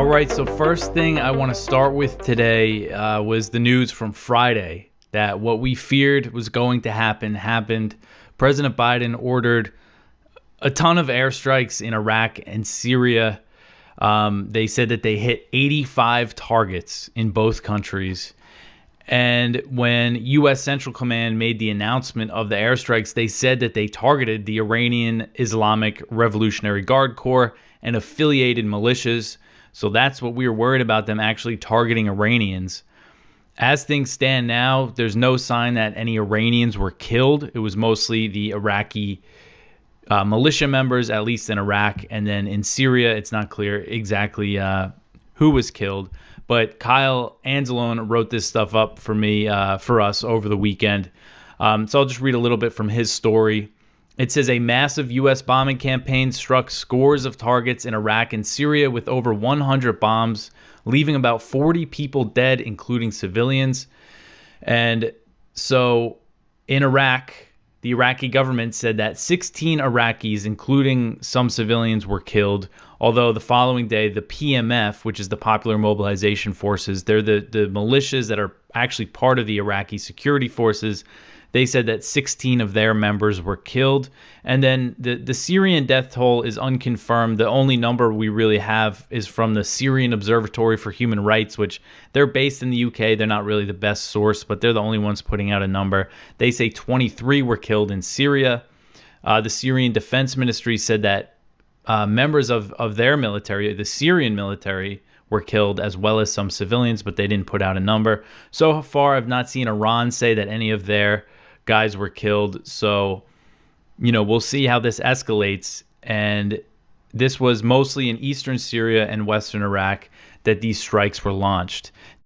All right, so first thing I want to start with today was the news from Friday that what we feared was going to happen happened. President Biden ordered a ton of airstrikes in Iraq and Syria. They said that they hit 85 targets in both countries. And when U.S. Central Command made the announcement of the airstrikes, they said that they targeted the Iranian Islamic Revolutionary Guard Corps and affiliated militias. So that's what we were worried about, them actually targeting Iranians. As things stand now, there's no sign that any Iranians were killed. It was mostly the Iraqi militia members, at least in Iraq. And then in Syria, it's not clear exactly who was killed. But Kyle Anzalone wrote this stuff up for me, for us over the weekend. So I'll just read a little bit from his story. It says a massive U.S. bombing campaign struck scores of targets in Iraq and Syria with over 100 bombs, leaving about 40 people dead, including civilians. And so in Iraq, the Iraqi government said that 16 Iraqis, including some civilians, were killed. Although the following day, the PMF, which is the Popular Mobilization Forces, they're the militias that are actually part of the Iraqi security forces. They said that 16 of their members were killed. And then the Syrian death toll is unconfirmed. The only number we really have is from the Syrian Observatory for Human Rights, which they're based in the UK. They're not really the best source, but they're the only ones putting out a number. They say 23 were killed in Syria. The Syrian Defense Ministry said that members of their military, the Syrian military, were killed, as well as some civilians, but they didn't put out a number. So far, I've not seen Iran say that any of their guys were killed. So, we'll see how this escalates. And this was mostly in eastern Syria and western Iraq that these strikes were launched.